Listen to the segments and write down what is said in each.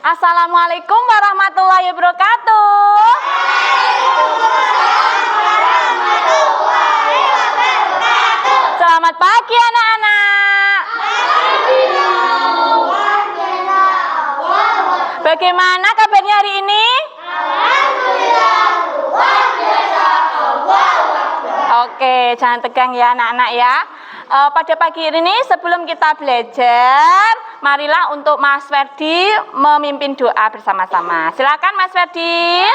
Assalamualaikum warahmatullahi wabarakatuh. Selamat pagi anak-anak. Bagaimana kabarnya hari ini? Oke, jangan tegang ya anak-anak ya. Pada pagi ini sebelum kita belajar, marilah untuk Mas Ferdi memimpin doa bersama-sama. Silakan Mas Ferdi.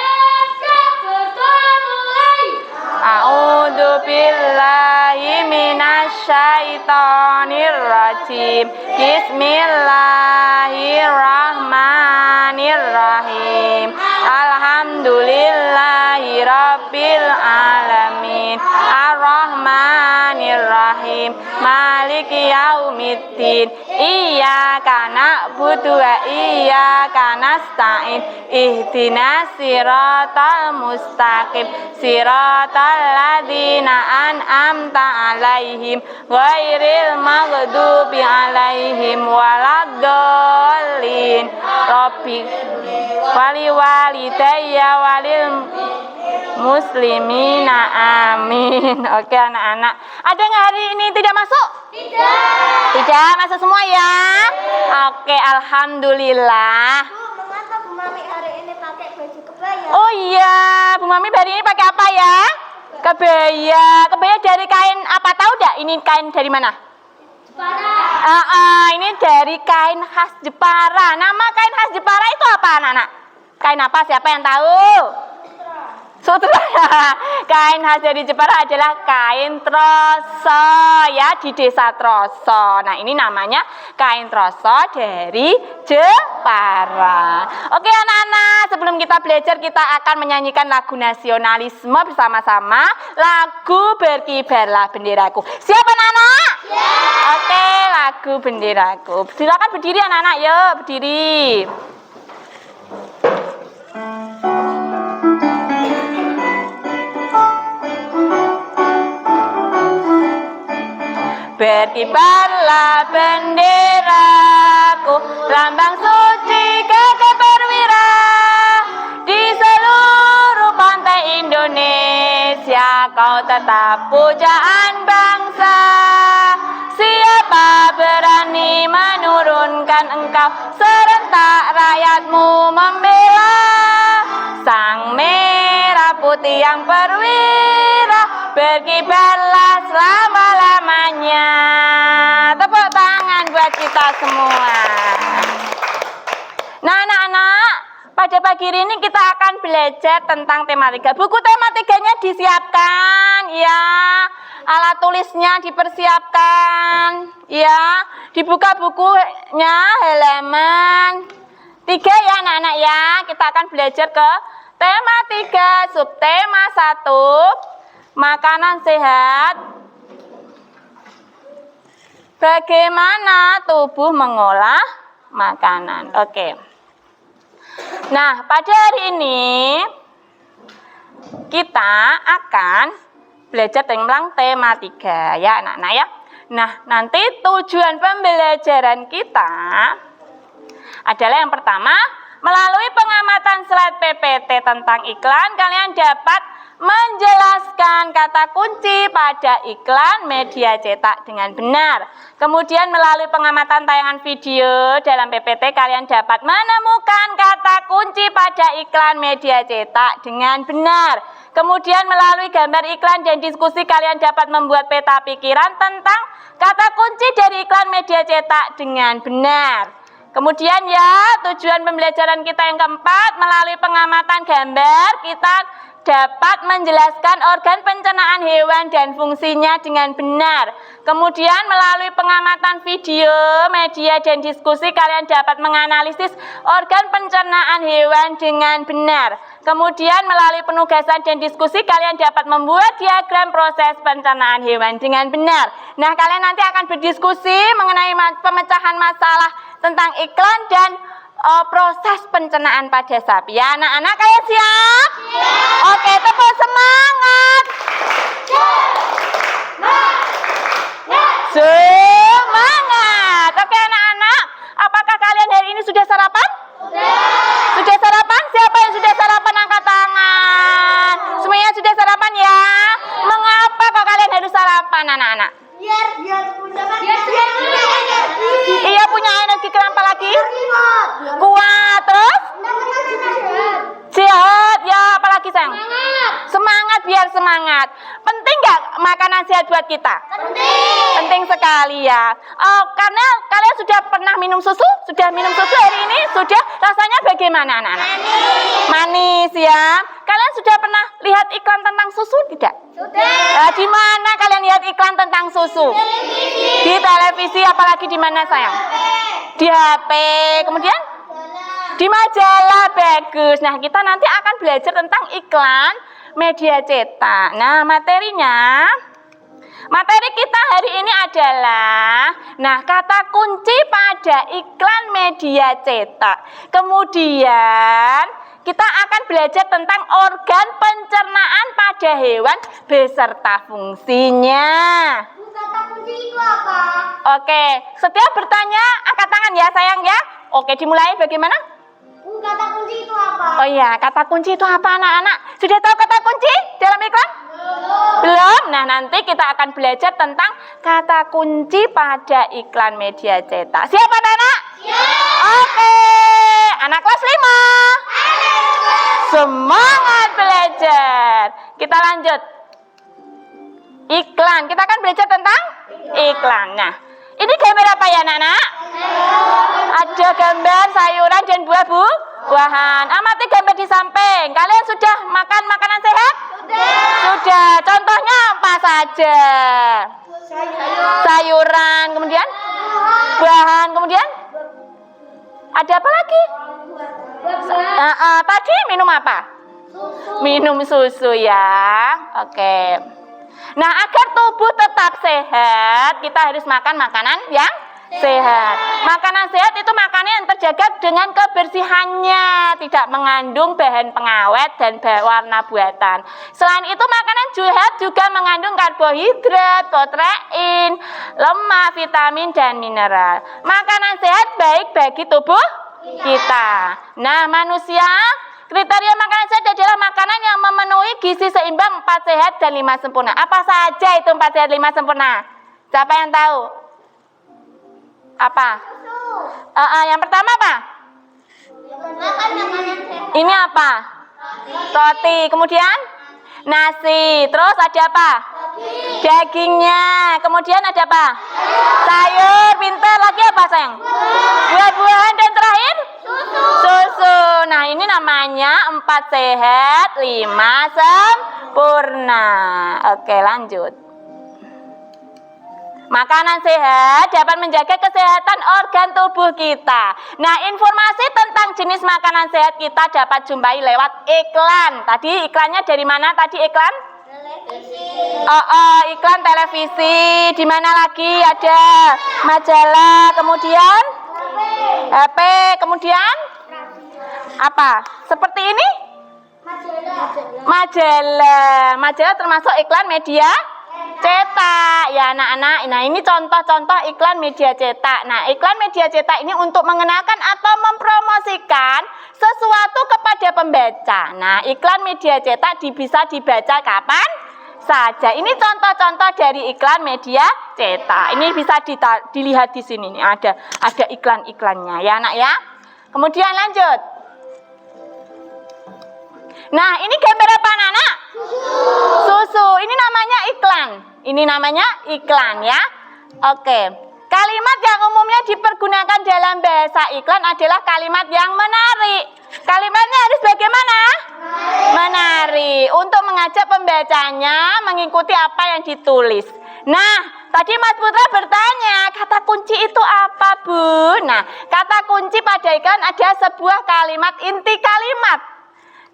A'udzu billahi minasyaitonir rajim. Bismillahirrahmanirrahim. Alhamdulillahi rabbil alamin. Ar-Rahmanir-Rahim. Maliki yaumiddin. Iyyaka na'budu wa iyyaka nasta'in. Ihdinas siratal mustaqim. Siratal ladzina an'amta 'alaihim ghairil maghdubi 'alaihim waladdallin. Rabbi waliwalidayya walil muslimina amin. Oke anak-anak, ada nggak hari ini tidak masuk? Tidak masuk semua ya. Oke, alhamdulillah. Mengapa Bu Mami hari ini pakai baju kebaya? Oh iya, Bu Mami hari ini pakai apa ya? Kebaya. Kebaya dari kain apa, tahu enggak? Ini kain dari mana? Jepara. Ini dari kain khas Jepara. Nama kain khas Jepara itu apa anak-anak? Kain apa? Siapa yang tahu? Sutra. Kain khas dari Jepara adalah kain troso ya, di desa Troso. Nah, ini namanya kain troso dari Jepara. Oke anak-anak, sebelum kita belajar kita akan menyanyikan lagu nasionalisme bersama-sama. Lagu Berkibarlah Benderaku. Siap anak-anak? Ya. Oke, lagu Benderaku. Silakan berdiri anak-anak, yuk berdiri. Berkibarlah benderaku, lambang suci gagah perwira, di seluruh pantai Indonesia kau tetap pujaan bangsa. Siapa berani menurunkan engkau, serentak rakyatmu membela. Sang merah putih yang perwira, berkibarlah selama-lamanya. Tepuk tangan buat kita semua. Nah anak-anak, pada pagi ini kita akan belajar tentang tema 3. Buku tema 3-nya disiapkan ya. Alat tulisnya dipersiapkan ya. Dibuka bukunya halaman 3 ya anak-anak ya. Kita akan belajar ke tema 3, subtema 1, makanan sehat. Bagaimana tubuh mengolah makanan. Oke. Nah, pada hari ini kita akan belajar tentang tema 3 ya anak-anak ya. Nah, nanti tujuan pembelajaran kita adalah yang pertama, melalui pengamatan slide PPT tentang iklan, kalian dapat menjelaskan kata kunci pada iklan media cetak dengan benar. Kemudian melalui pengamatan tayangan video dalam PPT, kalian dapat menemukan kata kunci pada iklan media cetak dengan benar. Kemudian melalui gambar iklan dan diskusi, kalian dapat membuat peta pikiran tentang kata kunci dari iklan media cetak dengan benar. Kemudian ya, tujuan pembelajaran kita yang keempat, melalui pengamatan gambar, kita dapat menjelaskan organ pencernaan hewan dan fungsinya dengan benar. Kemudian melalui pengamatan video, media, dan diskusi, kalian dapat menganalisis organ pencernaan hewan dengan benar. Kemudian melalui penugasan dan diskusi, kalian dapat membuat diagram proses pencernaan hewan dengan benar. Nah, kalian nanti akan berdiskusi mengenai pemecahan masalah tentang iklan dan proses pencernaan pada sapi. Ya, anak-anak, kalian siap? Siap. Oke, tepuk semangat. Semangat. Oke, anak-anak, apakah kalian hari ini sudah sarapan? Sudah. sayang? Semangat, biar semangat. Penting nggak makanan sehat buat kita? Penting sekali ya. Oh, karena kalian sudah pernah minum susu? Sudah minum susu hari ini? Sudah? Rasanya bagaimana anak-anak? Manis ya. Kalian sudah pernah lihat iklan tentang susu tidak? Sudah. Di mana kalian lihat iklan tentang susu? Di televisi, apalagi di mana sayang? Di HP. Kemudian? Di majalah. Bagus. Nah, kita nanti akan belajar tentang iklan media cetak. Nah, materi kita hari ini adalah, nah, kata kunci pada iklan media cetak. Kemudian kita akan belajar tentang organ pencernaan pada hewan beserta fungsinya. Kata kunci itu apa? Oke, setiap bertanya angkat tangan ya sayang ya. Oke, dimulai bagaimana? Kata kunci itu apa? Oh iya, kata kunci itu apa anak-anak? Sudah tahu kata kunci dalam iklan? Belum? Nah, nanti kita akan belajar tentang kata kunci pada iklan media cetak. Siap anak-anak? Oke, anak kelas 5. Semangat belajar. Kita lanjut. Iklan, kita akan belajar tentang iklan. Nah, ini gambar apa ya anak-anak? Ada gambar sayuran dan buah-buahan. Amati gambar di samping. Kalian sudah makan makanan sehat? Sudah. Contohnya apa saja? Sayuran, kemudian buahan, kemudian ada apa lagi? Tadi minum apa? Minum susu ya. Oke. Nah, agar tubuh tetap sehat, kita harus makan makanan yang sehat. Makanan sehat itu makanan yang terjaga dengan kebersihannya, tidak mengandung bahan pengawet dan warna buatan. Selain itu, makanan sehat juga mengandung karbohidrat, protein, lemak, vitamin, dan mineral. Makanan sehat baik bagi tubuh kita. Nah, manusia, kriteria makanan sehat adalah makanan yang memenuhi gizi seimbang, 4 sehat dan 5 sempurna. Apa saja itu 4 sehat 5 sempurna? Siapa yang tahu? Apa? Yang pertama apa? Makan makanan sehat. Ini apa? Roti. Kemudian nasi. Terus ada apa? Dagingnya. Kemudian ada apa? Sayur. Pintar. Lagi apa sayang? Buah-buahan. Dan terakhir? Susu. Nah, ini namanya 4 sehat 5 sempurna. Oke, lanjut. Makanan sehat dapat menjaga kesehatan organ tubuh kita. Nah, informasi tentang jenis makanan sehat kita dapat jumpai lewat iklan. Tadi iklannya dari mana tadi iklan? Televisi. Iklan televisi. Di mana lagi ada majalah, kemudian HP, kemudian apa? Seperti ini? Majalah termasuk iklan media cetak ya anak-anak. Nah, ini contoh-contoh iklan media cetak. Nah, iklan media cetak ini untuk mengenalkan atau mempromosikan sesuatu kepada pembaca. Nah, iklan media cetak bisa dibaca kapan saja. Ini contoh-contoh dari iklan media cetak. Ini bisa dilihat di sini nih, ada iklan-iklannya ya anak ya. Kemudian lanjut. Nah, ini gambar apa anak-anak? Susu. Ini namanya iklan. Ini namanya iklan ya. Oke. Kalimat yang umumnya dipergunakan dalam bahasa iklan adalah kalimat yang menarik. Kalimatnya harus bagaimana? Menarik. Untuk mengajak pembacanya mengikuti apa yang ditulis. Nah, tadi Mas Putra bertanya, kata kunci itu apa, Bu? Nah, kata kunci pada iklan ada sebuah kalimat, inti kalimat.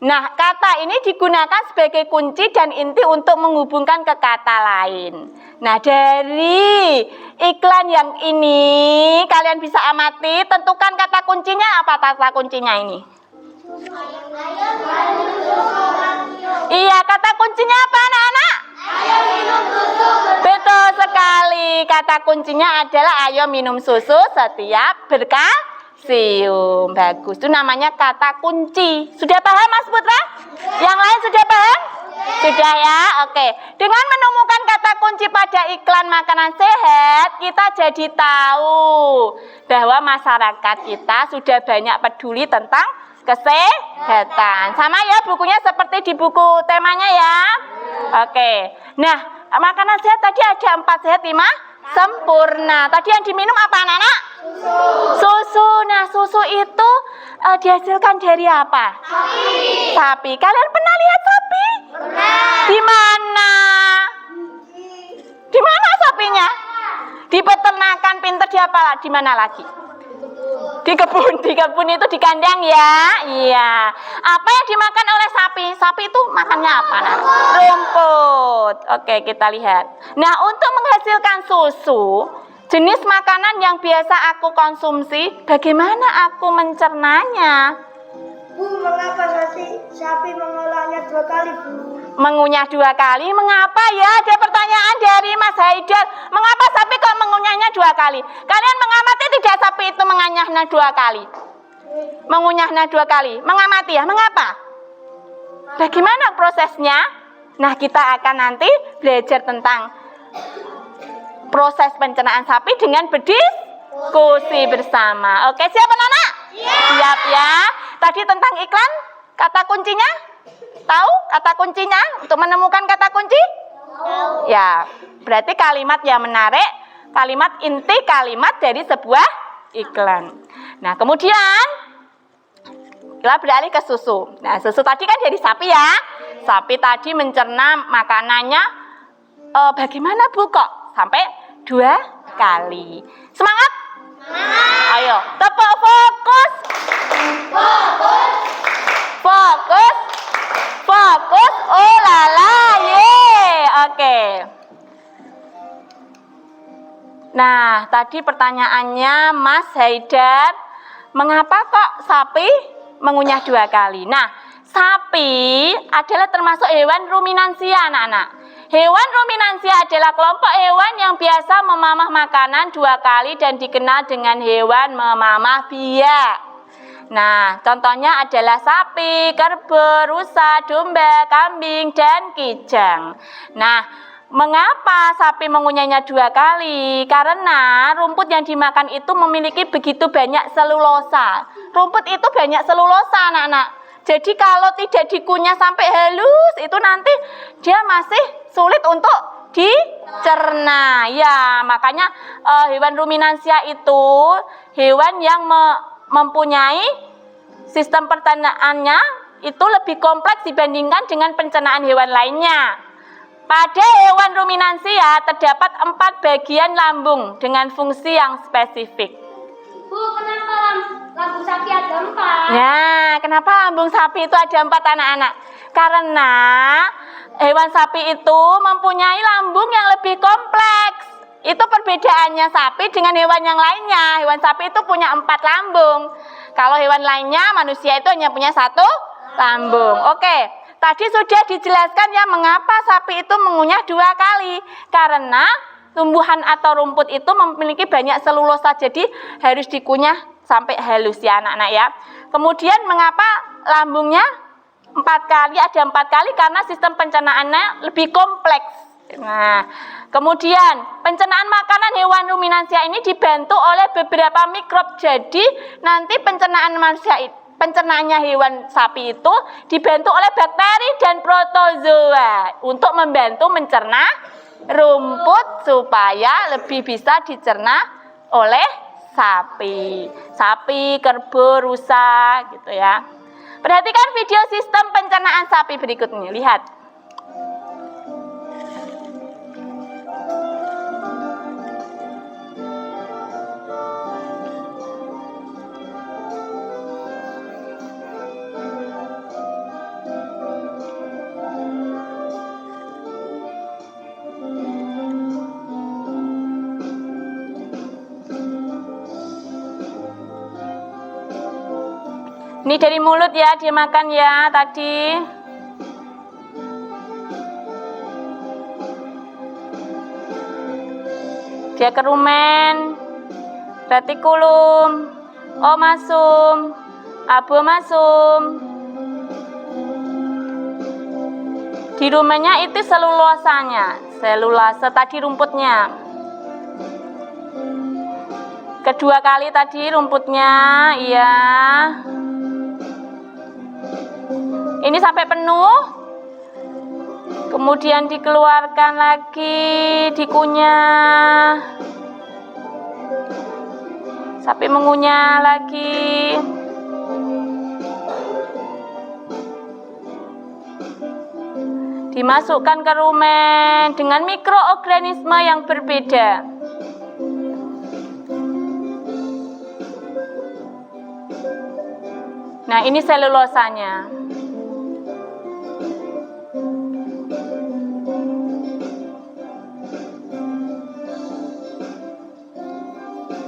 Nah, kata ini digunakan sebagai kunci dan inti untuk menghubungkan ke kata lain. Nah, dari iklan yang ini kalian bisa amati, tentukan kata kuncinya apa kata kuncinya ini? Iya, kata kuncinya apa anak-anak? Betul sekali, kata kuncinya adalah ayo minum susu setiap berkalsium. Bagus, itu namanya kata kunci. Sudah paham Mas Putra? Yang lain sudah paham? Sudah ya, oke. Dengan menemukan kata kunci pada iklan makanan sehat, kita jadi tahu bahwa masyarakat kita sudah banyak peduli tentang kesehatan. Sama ya bukunya seperti di buku temanya ya. Oke. Nah, makanan sehat tadi ada 4 sehat 5 sempurna. Tadi yang diminum apa anak-anak? Susu. Nah, susu itu dihasilkan dari apa? Sapi. Kalian pernah lihat sapi? Di mana? Di mana sapinya? Di peternakan. Pinter di apa? Di mana lagi? Di kebun itu di kandang ya. Iya. Apa yang dimakan oleh sapi? Sapi itu makannya apa? Nah, rumput. Oke, kita lihat. Nah, untuk menghasilkan susu, jenis makanan yang biasa aku konsumsi, bagaimana aku mencernanya? Bu, mengapa sapi mengolahnya 2 kali, Bu? Mengunyah 2 kali, mengapa ya? Ada pertanyaan dari Mas Haidar. Mengapa sapi kok mengunyahnya 2 kali? Kalian mengamati tidak sapi itu mengunyahnya 2 kali? Mengunyahnya 2 kali. Mengamati ya, mengapa? Bagaimana prosesnya? Nah, kita akan nanti belajar tentang proses pencernaan sapi dengan berdiskusi bersama. Oke, siap anak-anak? Siap ya. Tadi tentang iklan, kata kuncinya? Tahu kata kuncinya untuk menemukan kata kunci? Ya, berarti kalimat yang menarik, kalimat inti kalimat dari sebuah iklan. Nah, kemudian kita beralih ke susu. Nah, susu tadi kan dari sapi ya. Sapi tadi mencerna makanannya bagaimana Bu kok? Sampai 2 kali. Semangat? Ayo, tepuk fokus. Fokus. Fokus, oh lala, ye. Oke. Nah, tadi pertanyaannya Mas Haidar, mengapa kok sapi mengunyah 2 kali? Nah, sapi adalah termasuk hewan ruminansia, anak-anak. Hewan ruminansia adalah kelompok hewan yang biasa memamah makanan 2 kali dan dikenal dengan hewan memamah biak. Nah, contohnya adalah sapi, kerbau, rusa, domba, kambing, dan kijang. Nah, mengapa sapi mengunyahnya 2 kali? Karena rumput yang dimakan itu memiliki begitu banyak selulosa. Rumput itu banyak selulosa, anak-anak. Jadi kalau tidak dikunyah sampai halus, itu nanti dia masih sulit untuk dicerna. Ya, makanya hewan ruminansia itu hewan yang mempunyai sistem percernaannya itu lebih kompleks dibandingkan dengan pencernaan hewan lainnya. Pada hewan ruminansia terdapat 4 bagian lambung dengan fungsi yang spesifik. Bu, kenapa lambung sapi ada 4? Nah, kenapa lambung sapi itu ada 4 anak-anak? Karena hewan sapi itu mempunyai lambung yang lebih kompleks. Itu perbedaannya sapi dengan hewan yang lainnya. Hewan sapi itu punya 4 lambung. Kalau hewan lainnya, manusia itu hanya punya 1 lambung. Oke, tadi sudah dijelaskan ya mengapa sapi itu mengunyah 2 kali. Karena tumbuhan atau rumput itu memiliki banyak selulosa, jadi harus dikunyah sampai halus ya anak-anak ya. Kemudian mengapa lambungnya 4 kali, ada 4 kali karena sistem pencernaannya lebih kompleks. Nah, kemudian pencernaan makanan hewan ruminansia ini dibantu oleh beberapa mikrob. Jadi nanti pencernaannya hewan sapi itu dibantu oleh bakteri dan protozoa untuk membantu mencerna rumput supaya lebih bisa dicerna oleh sapi. Sapi, kerbau, rusa gitu ya. Perhatikan video sistem pencernaan sapi berikut ini. Lihat. Ini dari mulut ya, dia makan ya tadi. Dia kerumen, retikulum, omasum, abomasum. Di rumennya itu selulosanya, selulase tadi rumputnya. Kedua kali tadi rumputnya, iya. Ini sampai penuh. Kemudian dikeluarkan lagi, dikunyah. Sapi mengunyah lagi. Dimasukkan ke rumen dengan mikroorganisme yang berbeda. Nah, ini selulosanya.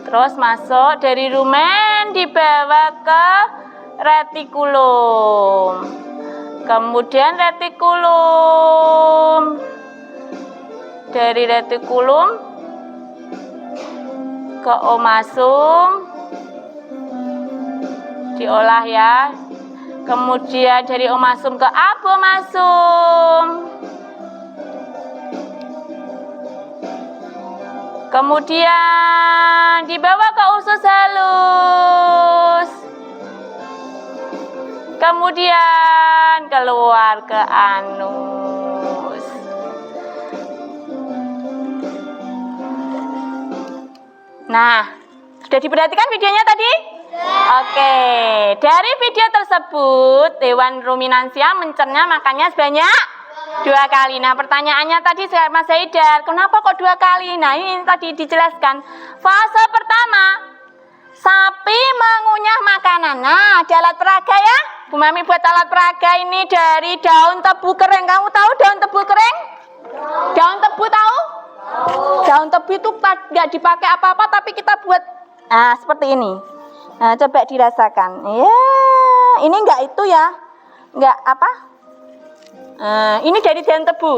Terus masuk dari rumen dibawa ke retikulum. Kemudian retikulum. Dari retikulum ke omasum. Diolah ya. Kemudian dari omasum ke abomasum. Kemudian dibawa ke usus halus. Kemudian keluar ke anus. Nah, sudah diperhatikan videonya tadi? Oke, dari video tersebut hewan ruminansia mencerna makannya sebanyak 2 kali. Nah, pertanyaannya tadi Mas Haidar, kenapa kok 2 kali? Nah, ini tadi dijelaskan. Fase pertama, sapi mengunyah makanan. Nah, ada alat peraga ya. Bu Mami buat alat peraga ini dari daun tebu kering. Kamu tahu daun tebu kering? Daun tebu tahu? Daun tebu itu nggak dipakai apa-apa, tapi kita buat seperti ini. Nah, coba dirasakan. Ya, ini enggak itu ya. Enggak apa? Ini dari daun tebu.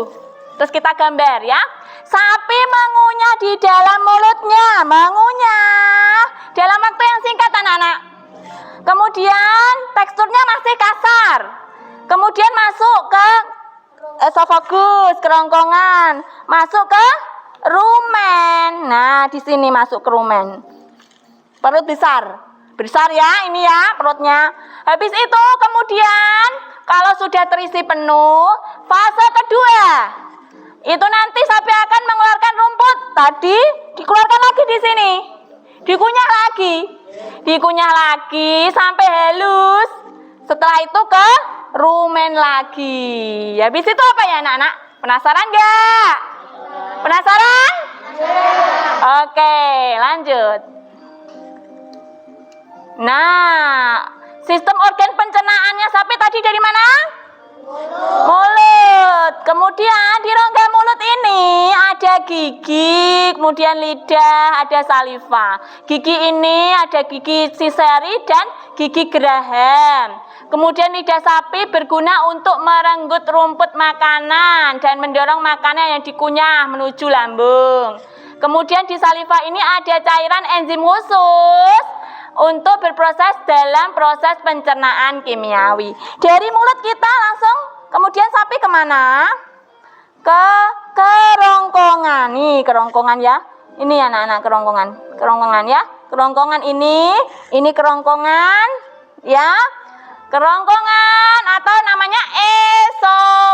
Terus kita gambar ya. Sapi mengunyah di dalam mulutnya, mengunyah dalam waktu yang singkat anak-anak. Kemudian teksturnya masih kasar. Kemudian masuk ke esofagus, kerongkongan, masuk ke rumen. Nah, di sini masuk ke rumen. Perut besar. Besar ya, ini ya perutnya. Habis itu kemudian kalau sudah terisi penuh, fase kedua. Itu nanti sapi akan mengeluarkan rumput. Tadi dikeluarkan lagi di sini. Dikunyah lagi. Dikunyah lagi sampai halus. Setelah itu ke rumen lagi. Habis itu apa ya anak-anak? Penasaran nggak? Penasaran? Oke, lanjut. Nah, sistem organ pencernaannya sapi tadi dari mana? Mulut. Kemudian di rongga mulut ini ada gigi, kemudian lidah, ada saliva. Gigi ini ada gigi siseri dan gigi geraham. Kemudian lidah sapi berguna untuk merenggut rumput makanan dan mendorong makanan yang dikunyah menuju lambung. Kemudian di saliva ini ada cairan enzim khusus untuk berproses dalam proses pencernaan kimiawi. Dari mulut kita langsung, kemudian sapi kemana? Ke kerongkongan. Nih kerongkongan ya. Ini anak-anak kerongkongan. Kerongkongan ya. Kerongkongan ini kerongkongan ya. Kerongkongan atau namanya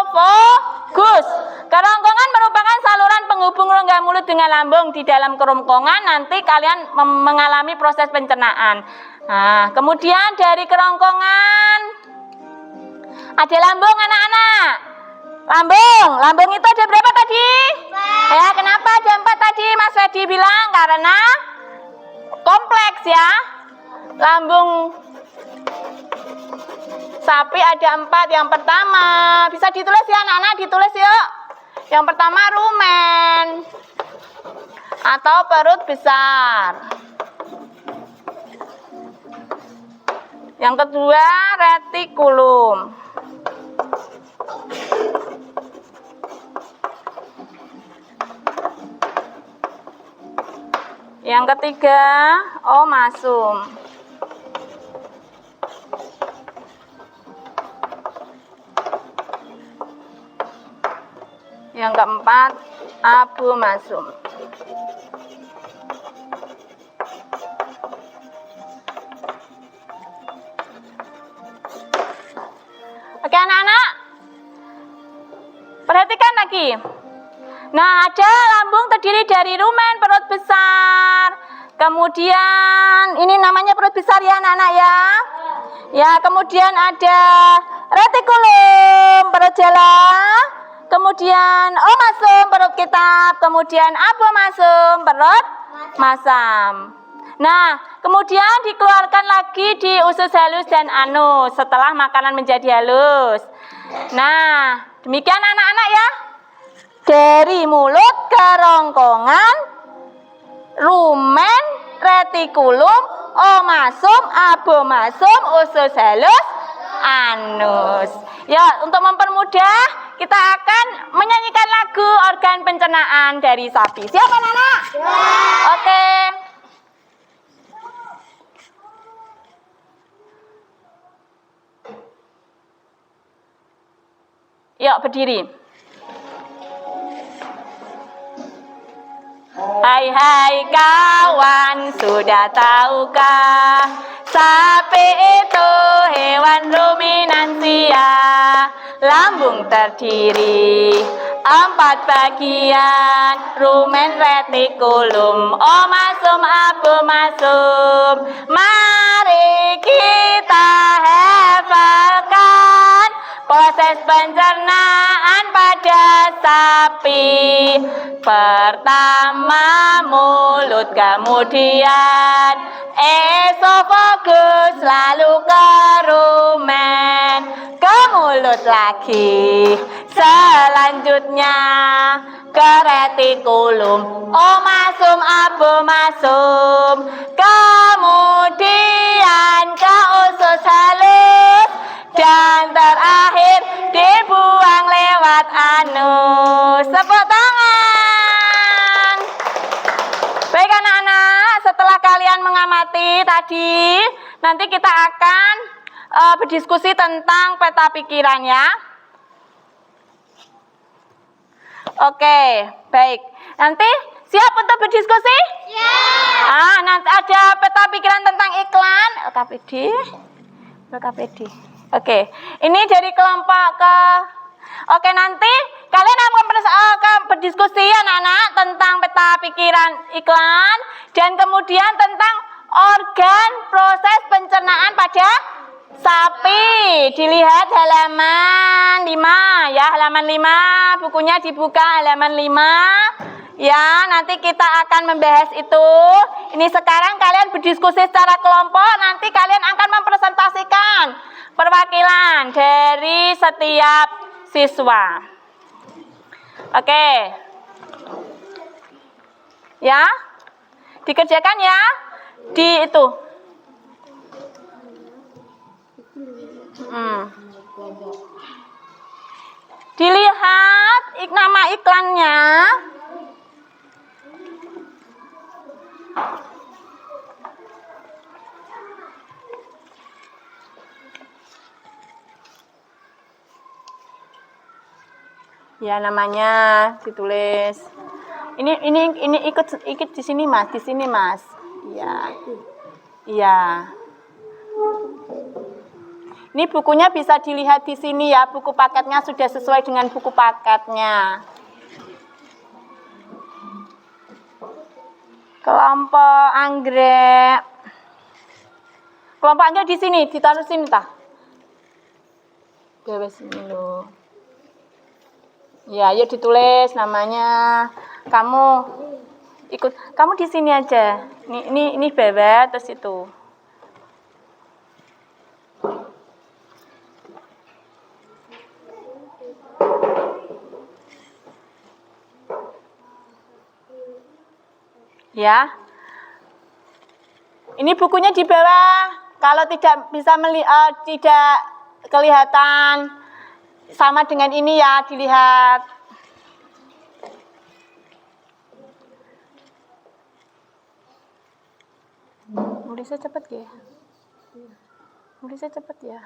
esofagus. Kerongkongan merupakan saluran penghubung rongga mulut dengan lambung. Di dalam kerongkongan nanti kalian mengalami proses pencernaan. Nah, kemudian dari kerongkongan ada lambung anak-anak. Lambung itu ada berapa tadi? 4. Ya, kenapa ada 4 tadi Mas Fedi bilang? Karena kompleks ya. Lambung sapi ada 4. Yang pertama, bisa ditulis ya anak-anak, ditulis yuk. Yang pertama rumen atau perut besar. Yang kedua retikulum. Yang ketiga omasum. Yang keempat abomasum. Oke anak-anak, perhatikan lagi. Nah, ada lambung terdiri dari rumen perut besar. Kemudian ini namanya perut besar ya anak-anak ya. Ya, kemudian ada retikulum perut jala. Kemudian omasum perut kitab. Kemudian abomasum perut masam. Nah, kemudian dikeluarkan lagi di usus halus dan anus setelah makanan menjadi halus. Nah, demikian anak-anak ya. Dari mulut kerongkongan, rumen, retikulum, omasum, abomasum, usus halus, anus. Ya, untuk mempermudah, kita akan menyanyikan lagu organ pencernaan dari sapi. Siap anak-anak? Oke. Yuk, berdiri. Hai hai kawan, sudah tahukah sapi itu hewan ruminansia? Lambung terdiri 4 bagian, rumen, retikulum, omasum, abomasum. Mari kita hafalkan proses pencernaan pada sapi. Pertama mulut, kemudian esofagus, lalu ke rumen, ke mulut lagi. Selanjutnya ke retikulum, omasum, abomasum. Kemudian ke usus halus. Dan terakhir dibuang lewat anus. Tepuk tangan. Baik anak-anak, setelah kalian mengamati tadi, nanti kita akan berdiskusi tentang peta pikiran ya. Oke, baik. Nanti siap untuk berdiskusi? Ya. Nanti ada peta pikiran tentang iklan LKPD. Oke, ini dari kelompok ke. Oke, nanti kalian akan berdiskusi anak-anak tentang peta pikiran iklan dan kemudian tentang organ proses pencernaan pada sapi. Dilihat halaman 5 ya, halaman 5, bukunya dibuka halaman 5. Ya, nanti kita akan membahas itu. Ini sekarang kalian berdiskusi secara kelompok, nanti kalian akan mempresentasikan perwakilan dari setiap siswa. Oke. Ya. Dikerjakan ya. Di itu. Dilihat nama iklannya. Ya, namanya ditulis. Ini ikut di sini Mas, di sini Mas. Iya. Iya. Ini bukunya bisa dilihat di sini ya, buku paketnya sudah sesuai dengan buku paketnya. Kelompok anggrek. Kelompok anggrek di sini, ditaruh sini tah. Beres ini loh. Ya, yuk ditulis namanya. Kamu ikut, kamu di sini aja. Ini bebek terus itu. Ya. Ini bukunya di bawah. Kalau tidak bisa tidak kelihatan sama dengan ini ya, dilihat. Nulisnya cepet ya. Nulisnya cepet ya.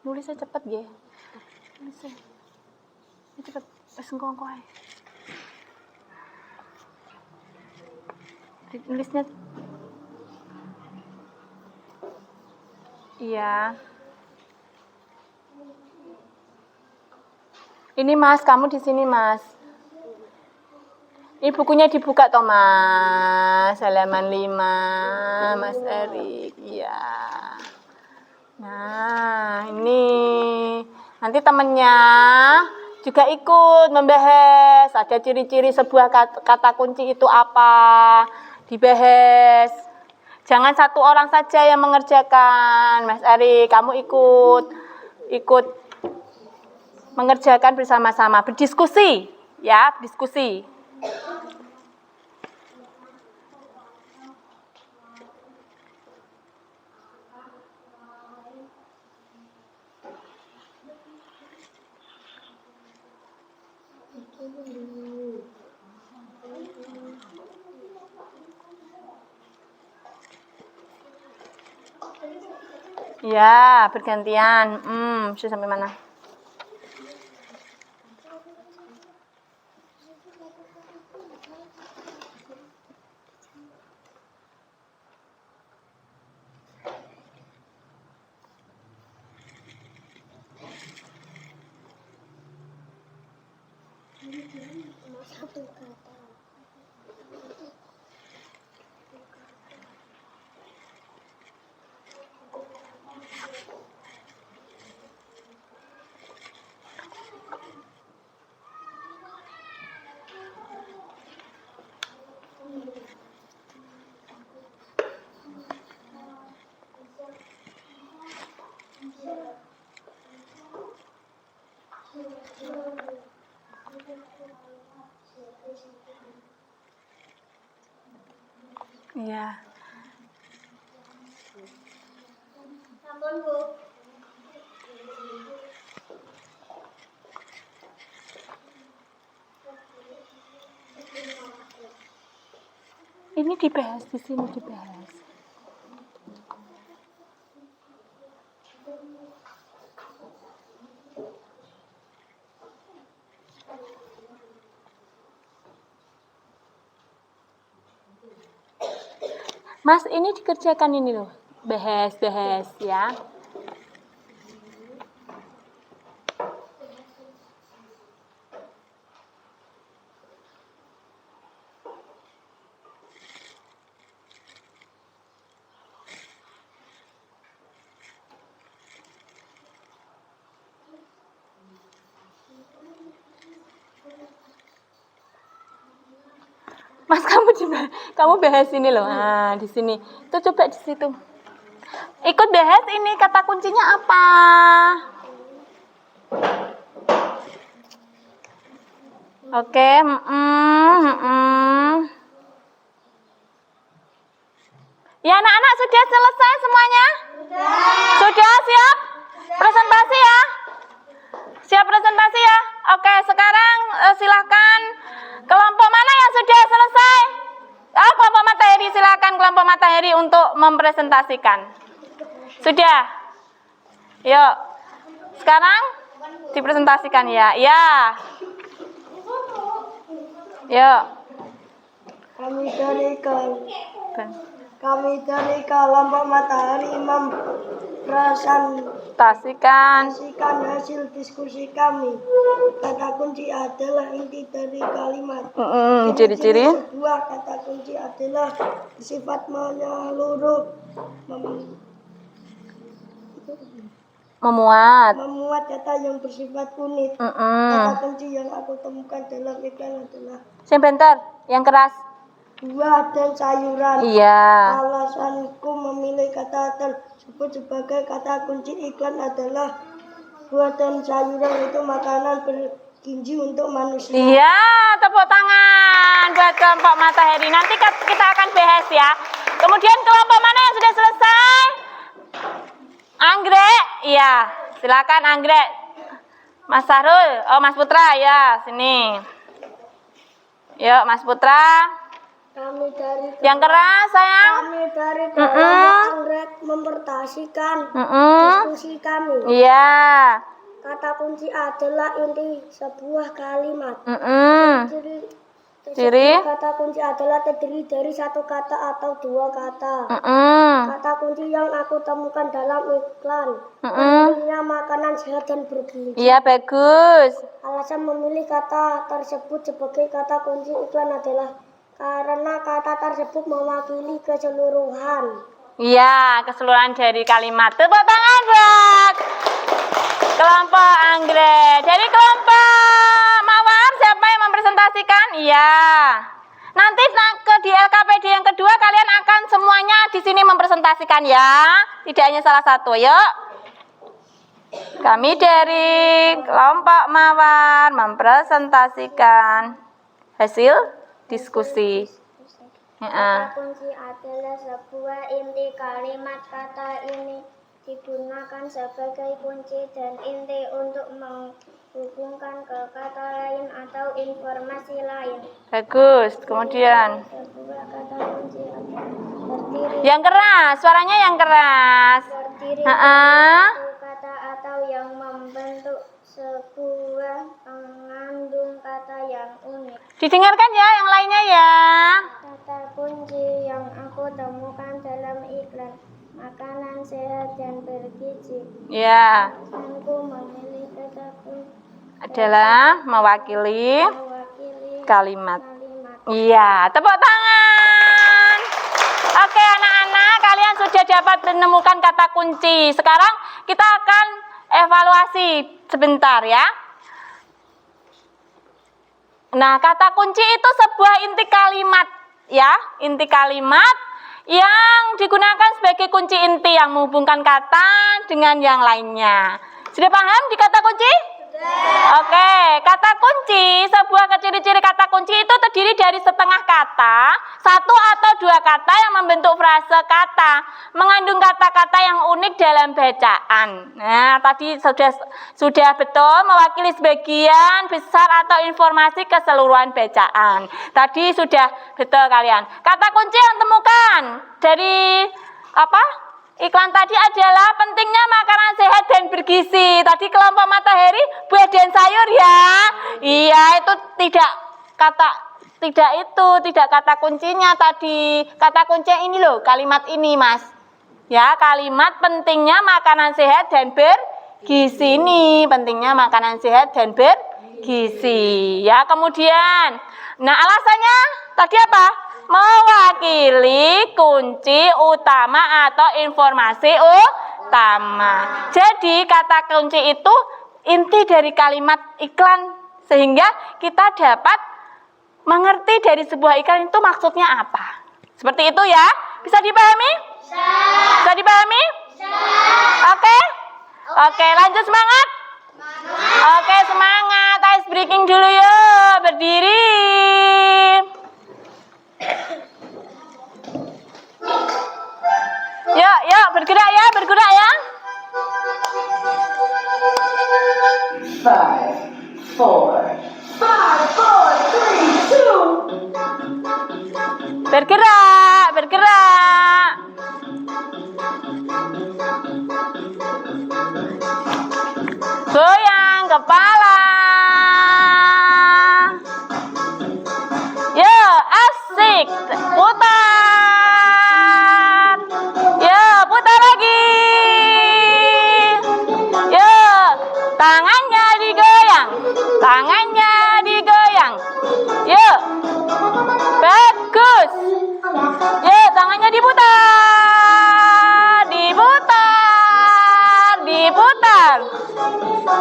Nulisnya cepet ya. Nulisnya cepet. Sengkong kowe. Nulisnya. Iya. Ini Mas, kamu di sini Mas. Ini bukunya dibuka toh Mas. Halaman 5, Mas Erik. Iya. Nah, ini nanti temennya juga ikut membahas. Ada ciri-ciri sebuah kata kunci itu apa. Dibahas. Jangan satu orang saja yang mengerjakan. Mas Erik, kamu ikut mengerjakan bersama-sama, berdiskusi, ya, berdiskusi. Ya, bergantian. Sudah sampai mana? Satu kata. Iya. Ampun, Bu. Ini dibahas di sini dibahas. Mas, ini dikerjakan ini loh. Bahas ya. Mas, kamu bahas ini loh. Nah, di sini. Tuh coba di situ. Ikut bahas ini kata kuncinya apa? Oke, Ya, anak-anak sudah selesai semuanya? Sudah siap? Presentasi ya? Siap presentasi ya? Oke, sekarang silahkan kelompok mana yang sudah selesai? Kelompok matahari, silahkan kelompok matahari untuk mempresentasikan. Sudah? Yuk. Sekarang dipresentasikan ya. Ya. Yuk. Kami dari kelompok matahari mempresentasikan hasil diskusi kami. Kata kunci adalah inti dari kalimat. Ciri-ciri sebuah kata kunci adalah sifat menyeluruh, memuat kata yang bersifat unik. Kata kunci yang aku temukan dalam iklan adalah sebentar, yang keras. Buah dan sayuran. Iya. Alasanku memilih kata tersebut sebagai kata kunci iklan adalah buah dan sayuran itu makanan bergizi untuk manusia. Iya, tepuk tangan buat kelompok matahari. Nanti kita akan bahas ya. Kemudian kelompok mana yang sudah selesai? Anggrek, iya. Silakan Anggrek. Mas Sarul, Mas Putra, ya sini. Yuk, Mas Putra. Kami dari yang keras sayang. Kami dari kelompok Anggrek mempresentasikan diskusi kami. Iya. Kata kunci adalah inti sebuah kalimat. Ciri? Kata kunci adalah terdiri dari satu kata atau dua kata. Kata kunci yang aku temukan dalam iklan. Pentingnya makanan sehat dan bergizi. Iya, bagus. Alasan memilih kata tersebut sebagai kata kunci iklan adalah karena kata tersebut mewakili keseluruhan. Iya, keseluruhan dari kalimat. Tepuk tangan, Bak. Kelompok Anggrek. Dari kelompok Mawar, siapa yang mempresentasikan? Iya. Nanti di LKPD yang kedua kalian akan semuanya di sini mempresentasikan ya. Tidak hanya salah satu, yuk. Kami dari kelompok Mawar mempresentasikan hasil diskusi. Kata kunci adalah sebuah inti kalimat. Kata ini digunakan sebagai kunci dan inti untuk menghubungkan ke kata lain atau informasi lain. Bagus. Kemudian Sebuah kata kunci terdiri yang keras, suaranya yang keras. dari satu kata atau yang membentuk sebuah pengandung kata yang unik. Didengarkan ya yang lainnya ya. Kata kunci yang aku temukan dalam iklan makanan sehat dan bergizi. Ya, Aku memilih kata kunci adalah mewakili kalimat. Iya, tepuk tangan. Oke anak-anak, kalian sudah dapat menemukan kata kunci. Sekarang kita akan evaluasi sebentar ya. Nah, kata kunci itu sebuah inti kalimat ya, inti kalimat yang digunakan sebagai kunci inti yang menghubungkan kata dengan yang lainnya. Sudah paham di kata kunci? Oke, kata kunci, sebuah ciri-ciri kata kunci itu terdiri dari setengah kata, satu atau dua kata yang membentuk frase kata, mengandung kata-kata yang unik dalam bacaan. Nah, tadi sudah betul mewakili sebagian besar atau informasi keseluruhan bacaan. Tadi sudah betul kalian. Kata kunci yang temukan dari iklan tadi adalah pentingnya makanan sehat dan bergizi. Tadi kelompok Matahari buah dan sayur ya. Iya, itu tidak kata kuncinya tadi. Kata kunci ini loh, kalimat ini, Mas. Ya, kalimat pentingnya makanan sehat dan bergizi ini. Pentingnya makanan sehat dan bergizi. Ya, kemudian. Nah, alasannya tadi apa? Mewakili kunci utama atau informasi utama. Jadi kata kunci itu inti dari kalimat iklan sehingga kita dapat mengerti dari sebuah iklan itu maksudnya apa. Seperti itu ya. Bisa dipahami? Bisa dipahami? Oke? Oke, lanjut semangat. Oke, semangat. Ice breaking dulu yuk. Berdiri. Yuk, bergerak ya. 5, 4, 3, 2. Bergerak. Goyang kepala. Yuk, asik. Putar. Yuk, putar lagi. Yuk, tangannya digoyang. Yuk. Bagus. Yuk, tangannya diputar.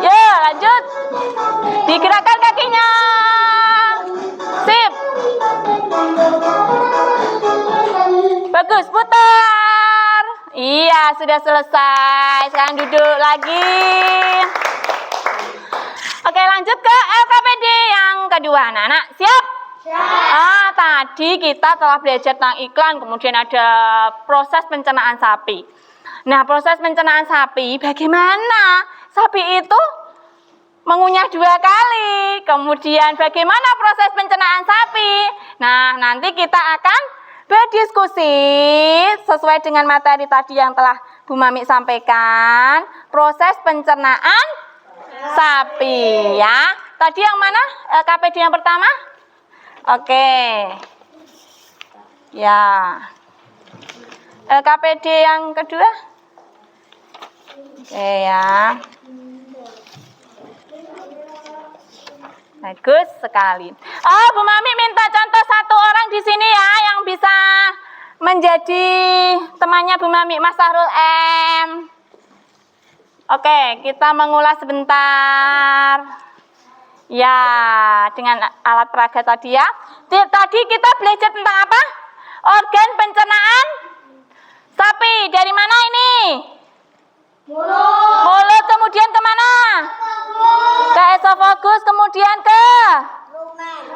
Yuk, lanjut. Digerakkan kakinya. Sip. Bagus, putar. Iya, sudah selesai. Sekarang duduk lagi. Oke, lanjut ke LKPD yang kedua. Anak-anak, siap? Tadi kita telah belajar tentang iklan, kemudian ada proses pencernaan sapi. Nah, proses pencernaan sapi, bagaimana sapi itu mengunyah 2 kali. Kemudian bagaimana proses pencernaan sapi? Nah, nanti kita akan berdiskusi sesuai dengan materi tadi yang telah Bu Mami sampaikan. Proses pencernaan sapi ya. Tadi yang mana? KPD yang pertama? Oke. Ya. LKPD yang kedua. Oke ya. Bagus sekali. Oh, Bu Mami minta contoh satu orang di sini ya yang bisa menjadi temannya Bu Mami, Mas Sahrul M. Oke, kita mengulas sebentar. Ya, dengan alat peraga tadi ya. Tadi kita belajar tentang apa? Organ pencernaan sapi. Dari mana ini? Mulut. Mulut, kemudian kemana? Ke esofagus, kemudian ke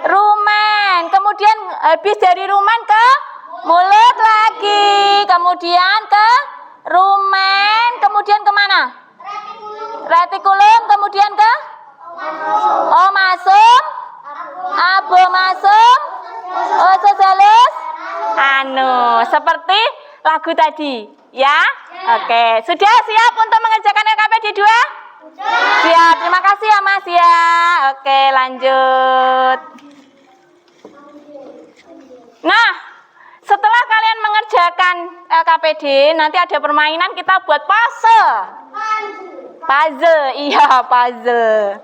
rumen. Kemudian habis dari rumen ke mulut lagi. Kemudian ke rumen. Kemudian kemana? Retikulum. Kemudian ke? Oh, masuk. Abo masuk. Ososalus. Seperti lagu tadi. Ya? Oke. Sudah siap untuk mengerjakan LKPD 2? Siap. Terima kasih ya Mas ya. Oke, lanjut. Nah, setelah kalian mengerjakan LKPD, nanti ada permainan kita buat puzzle. Puzzle, iya puzzle.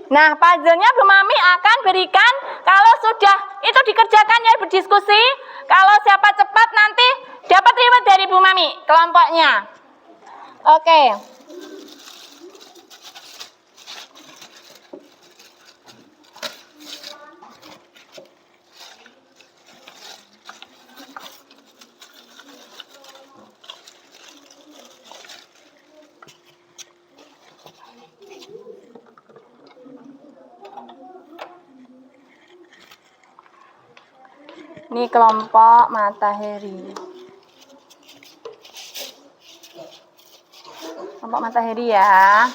Nah, puzzle-nya Bu Mami akan berikan kalau sudah itu dikerjakan ya berdiskusi. Kalau siapa cepat nanti dapat reward dari Bu Mami kelompoknya. Oke. Ini kelompok matahari. Kelompok matahari ya.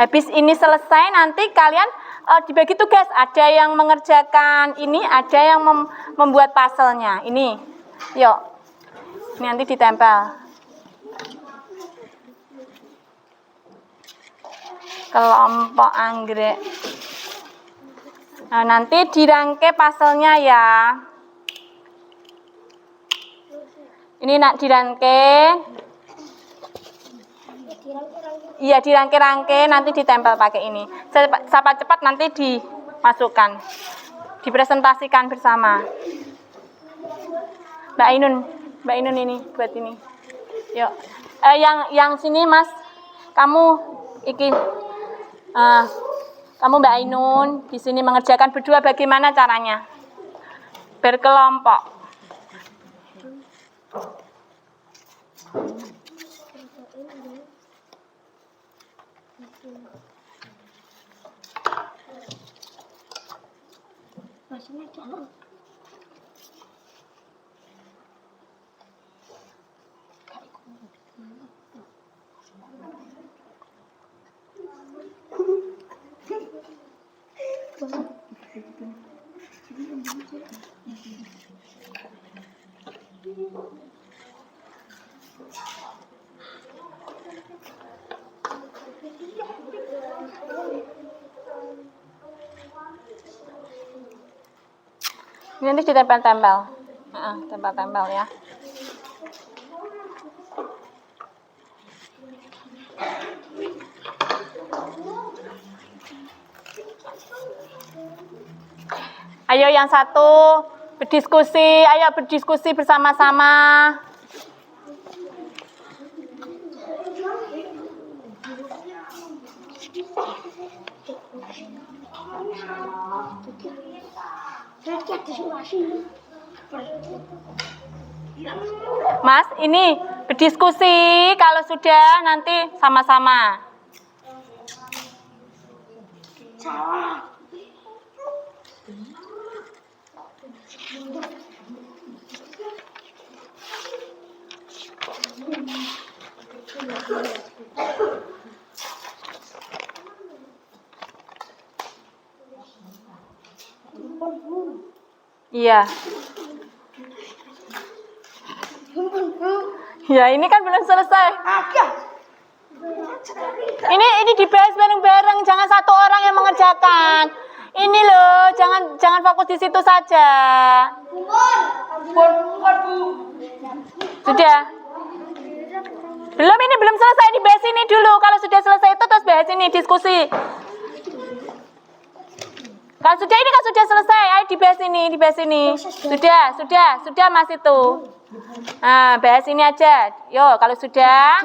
Habis ini selesai nanti kalian dibagi tugas. Ada yang mengerjakan ini, ada yang membuat puzzle-nya. Ini. Yuk. Ini nanti ditempel. Kelompok anggrek. Nah, nanti dirangkai puzzle-nya ya. Ini nak dirangkai. Iya, dirangkai-rangkai nanti ditempel pakai ini. Siapa cepat nanti dimasukkan. Dipresentasikan bersama. Mbak Ainun ini buat ini. Yuk. Yang sini Mas, kamu kamu Mbak Ainun di sini mengerjakan berdua bagaimana caranya? Berkelompok. Ini nanti ditempel-tempel. Tempel-tempel ya. Ayo yang satu berdiskusi, ayo berdiskusi bersama-sama. Mas, ini berdiskusi, kalau sudah nanti sama-sama. Iya. Ya, ini kan belum selesai. Ini dibahas bareng-bareng, jangan satu orang yang mengerjakan. Ini loh, jangan fokus di situ saja. Sudah? Ini belum selesai, dibahas ini dulu. Kalau sudah selesai itu terus bahas ini, diskusi. Kalau sudah ini kan sudah selesai, ayo dibahas ini. Sudah Mas itu. Nah, bahas ini aja. Yo, kalau sudah.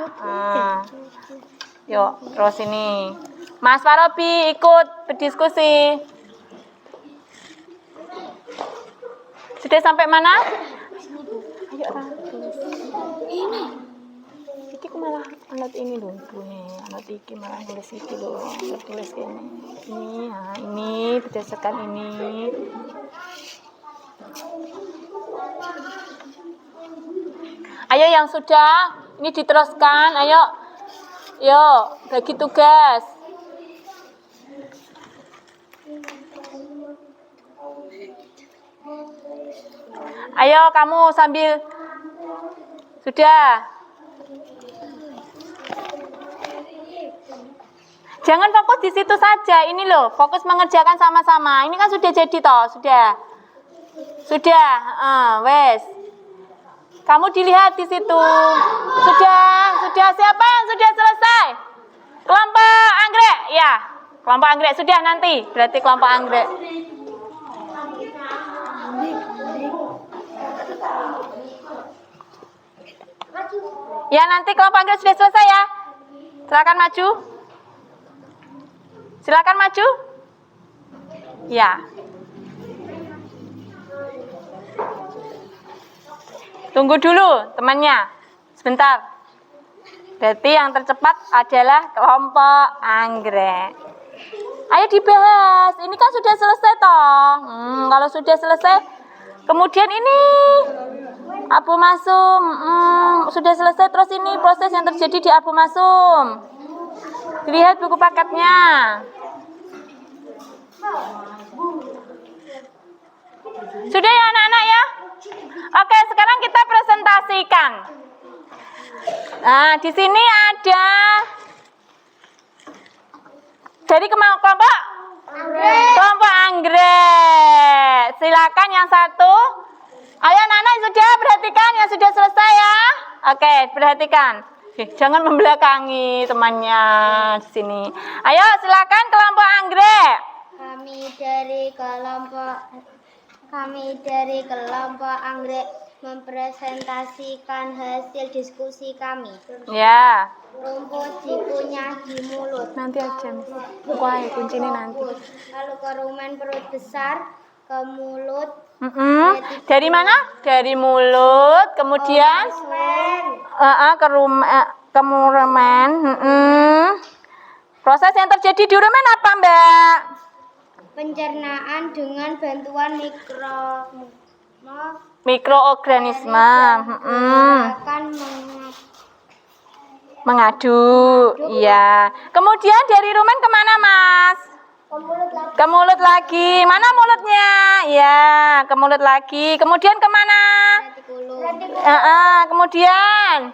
Yuk, terus ini. Mas Farobi ikut berdiskusi. Sudah sampai mana? Ayo, ini. Iki malah anut ini loh, anut iki malah nulis iki loh, tulis ini. Ini berdasarkan ini. Ayo yang sudah, ini diteruskan, ayo. Yuk, bagi tugas. Ayo kamu sambil sudah. Jangan fokus di situ saja. Ini loh, fokus mengerjakan sama-sama. Ini kan sudah jadi toh, sudah. Wes. Kamu dilihat di situ. Sudah. Siapa yang sudah selesai? Kelompok anggrek, ya. Kelompok anggrek sudah nanti. Berarti kelompok anggrek. Ya nanti kelompok anggrek sudah selesai ya. Silakan maju. Ya. Tunggu dulu temannya. Sebentar. Berarti yang tercepat adalah kelompok anggrek. Ayo dibahas. Ini kan sudah selesai toh. Kalau sudah selesai, kemudian ini abu masum. Sudah selesai, terus ini proses yang terjadi di abu masum. Lihat buku paketnya. Sudah ya anak-anak ya? Oke, sekarang kita presentasikan. Nah, di sini ada dari kelompok anggrek. Silakan yang satu. Ayo anak-anak sudah perhatikan yang sudah selesai ya. Oke, perhatikan. Jangan membelakangi temannya di sini. Ayo silakan kelompok anggrek. Kami dari kelompok anggrek mempresentasikan hasil diskusi kami. Ya. Rumput dikunyah di mulut. Nanti aja, Wah, kunci ini nanti. Lalu kerumen perut besar ke mulut. Dari mana? Dari mulut, kemudian kerumen. Proses yang terjadi di rumen apa, Mbak? Pencernaan dengan bantuan mikroorganisme. Akan Mengaduk. Iya. Kemudian dari rumen kemana, Mas? Ke mulut lagi. Mana mulutnya? Ya, ke mulut lagi. Kemudian kemana? Kemudian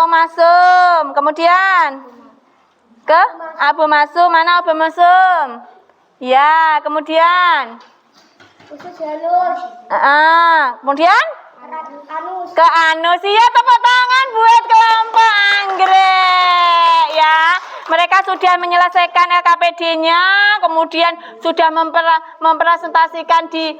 masum. Kemudian ke abu masum. Mana abu masum? Ya, kemudian usus halus. Kemudian Anus. ke anus. Ya, tepuk tangan buat kelompok anggrek ya. Mereka sudah menyelesaikan LKPD-nya, kemudian sudah mempresentasikan di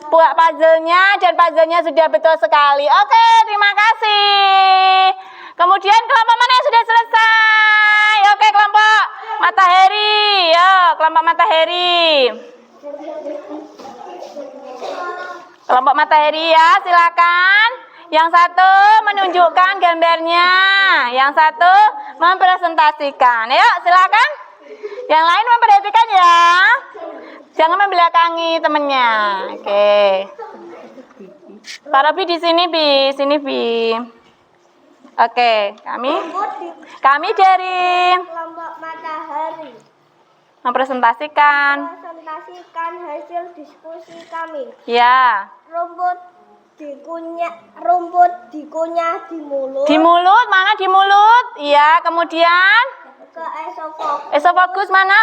buat puzzle-nya, dan puzzle-nya sudah betul sekali. Oke, terima kasih. Kemudian kelompok mana yang sudah selesai? Oke, kelompok matahari. Ya, kelompok matahari. Kelompok matahari ya, silakan. Yang satu menunjukkan gambarnya, yang satu mempresentasikan. Ayo, silakan. Yang lain memperhatikan ya. Jangan membelakangi temennya. Oke. Pak Robi di sini, sini Bi. Oke, kami dari Kelompok matahari mempresentasikan hasil diskusi kami. ya. Rumput rumput dikunyah di mulut. Di mulut, mana di mulut? Iya, kemudian Ke esophagus. esofagus mana?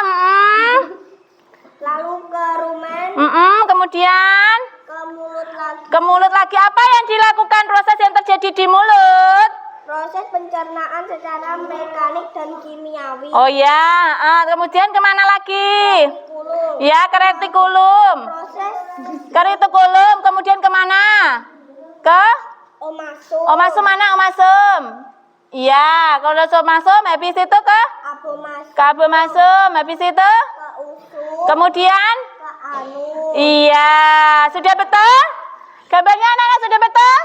Lalu ke rumen. Kemudian Ke mulut lagi. ke mulut lagi. Apa yang dilakukan proses yang terjadi di mulut? Proses pencernaan secara mekanik dan kimiawi. Oh ya, kemudian kemana lagi? Retikulum. Ya, ke retikulum. Proses Ke retikulum, kemudian kemana? Ke omasum. omasum mana omasum? Iya, kalau omasum habis itu ke Abomasum. abomasum, habis itu Ke usus. kemudian Ke anus. iya, sudah betul? Gambarnya anak-anak sudah betul?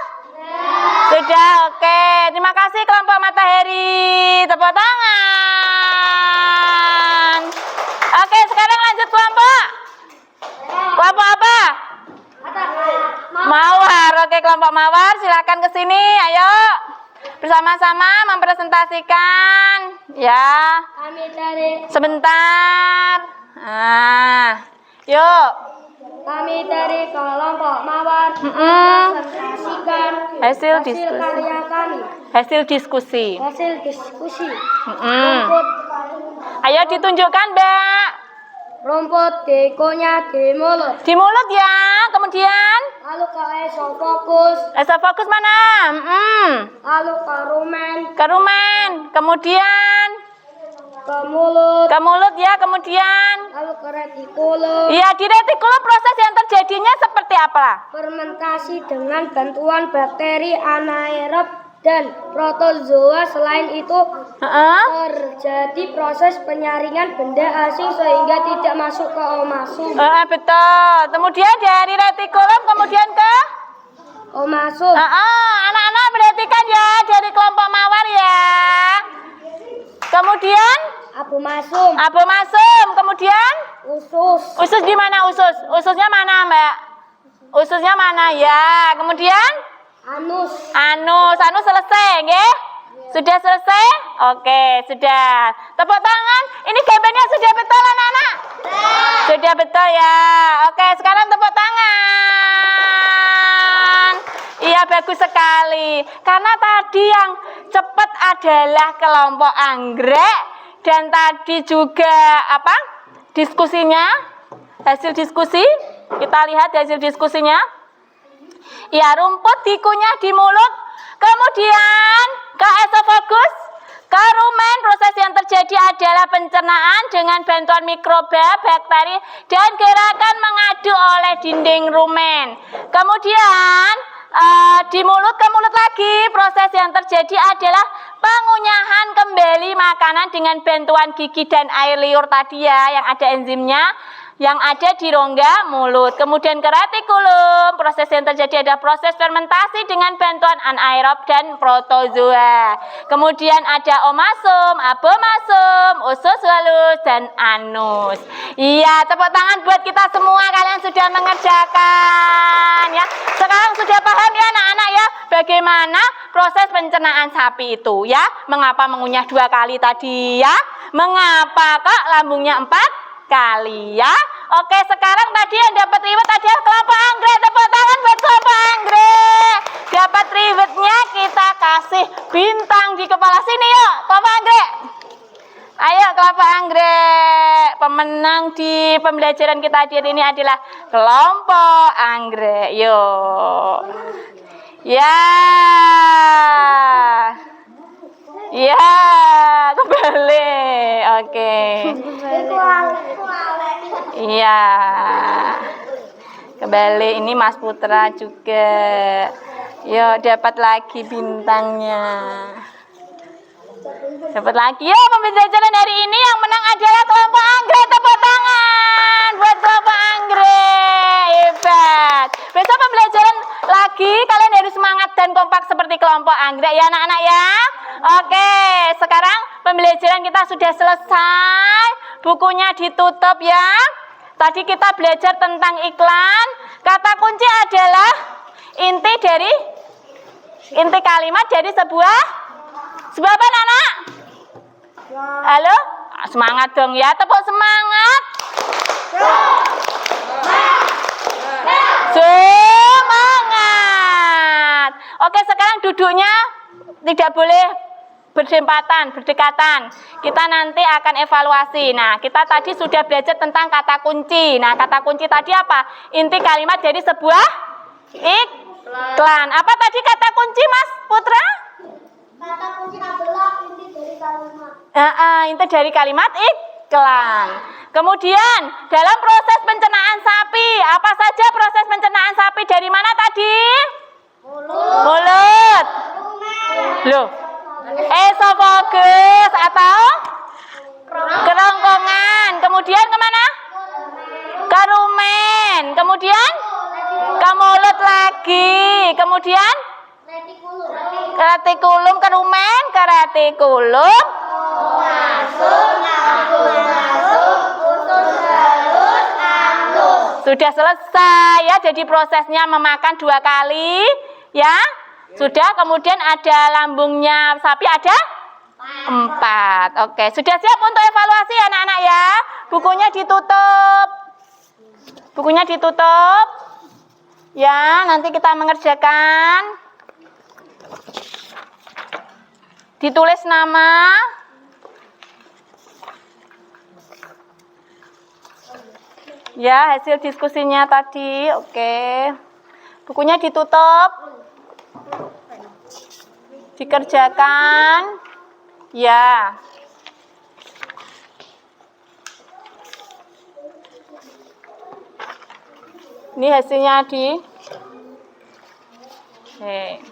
Sudah, oke. Terima kasih kelompok matahari. Tepuk tangan. Oke, sekarang lanjut kelompok. Kelompok apa? Mawar. Oke, kelompok mawar silakan ke sini. Ayo. Bersama-sama mempresentasikan. Ya. Kami dari Sebentar. Yuk. Kami dari kelompok mawar presentasikan Hasil diskusi. karya kami. Hasil diskusi. Hasil diskusi. Mm-mm. Ayo ditunjukkan, Mbak. Rumput dikunyah di mulut. Di mulut ya. Kemudian Lalu ke esofagus. esofagus mana? Lalu ke rumen. Ke rumen. Kemudian Ke mulut. ke mulut ya. Kemudian Lalu ke retikulum. iya, di retikulum proses yang terjadinya seperti apa? Fermentasi dengan bantuan bakteri anaerob dan protozoa. Selain itu Heeh. terjadi proses penyaringan benda asing sehingga tidak masuk ke omasum. Betul. Kemudian dari retikulum kemudian ke Omasum. anak-anak perhatikan ya dari kelompok mawar ya. Kemudian Abomasum. abomasum. Kemudian Usus. usus di mana usus? Ususnya mana, Mbak? Ususnya mana ya? Kemudian Anus. anus selesai, nggih? Sudah selesai? Oke, sudah. Tepuk tangan. Ini gambarnya sudah betul, anak-anak? Sudah betul ya. Oke, sekarang tepuk tangan. Iya, bagus sekali. Karena tadi yang cepat adalah kelompok anggrek dan tadi juga apa? Diskusinya, hasil diskusi. Kita lihat hasil diskusinya. Ya, rumput dikunyah di mulut, kemudian ke esofagus, ke rumen. Proses yang terjadi adalah pencernaan dengan bantuan mikroba, bakteri, dan gerakan mengadu oleh dinding rumen. Kemudian di mulut ke mulut lagi, proses yang terjadi adalah pengunyahan kembali makanan dengan bantuan gigi dan air liur tadi ya, yang ada enzimnya yang ada di rongga mulut. Kemudian ke retikulum, proses yang terjadi ada proses fermentasi dengan bantuan anaerob dan protozoa. Kemudian ada omasum, abomasum, usus halus, dan anus. Iya, tepuk tangan buat kita semua, kalian sudah mengerjakan ya. Sekarang sudah paham ya anak-anak ya, bagaimana proses pencernaan sapi itu ya. Mengapa mengunyah 2 kali tadi ya? Mengapa kok lambungnya 4 kali ya. Oke, sekarang tadi yang dapat reward adalah kelompok anggrek. Tepuk tangan buat kelompok anggrek. Dapat rewardnya kita kasih bintang di kepala sini yuk, kelompok anggrek. Ayo kelompok anggrek. Pemenang di pembelajaran kita hari ini adalah kelompok anggrek. Yuk. Ya. Ya, kembali. Oke. Iya. Kembali ini Mas Putra juga. Yuk, dapat lagi bintangnya. Dapat lagi. Yuk, pembelajaran hari ini yang menang adalah kelompok anggrek. Tepuk tangan buat kelompok anggrek. Hebat. Besok pembelajaran lagi, kalian harus semangat dan kompak seperti kelompok anggrek ya anak-anak ya. Oke, sekarang pembelajaran kita sudah selesai. Bukunya ditutup ya. Tadi kita belajar tentang iklan. Kata kunci adalah inti kalimat dari sebuah apa anak? Halo? Semangat dong ya, tepuk semangat. Semangat. Oke, sekarang duduknya tidak boleh berdekatan. Kita nanti akan evaluasi. Nah, kita tadi sudah belajar tentang kata kunci. Nah, kata kunci tadi apa? Inti kalimat dari sebuah iklan. Apa tadi kata kunci, Mas Putra? Kata kunci adalah inti dari kalimat. Inti dari kalimat iklan. Kemudian, dalam proses pencernaan sapi, apa saja proses pencernaan sapi dari mana tadi? Mulut. Loh. Esofagus atau kerongkongan. Kemudian kemana? Ke rumen. Kemudian ke mulut lagi. Kemudian retikulum, ke rumen, ke retikulum. Sudah selesai ya. Jadi prosesnya memakan 2 kali ya. Sudah, kemudian ada lambungnya sapi ada 4. Oke, sudah siap untuk evaluasi anak-anak ya. Bukunya ditutup. Bukunya ditutup. Ya, nanti kita mengerjakan. Ditulis nama. Ya, hasil diskusinya tadi. Oke. Bukunya ditutup. Dikerjakan. Ya. Ini hasilnya di. Oke.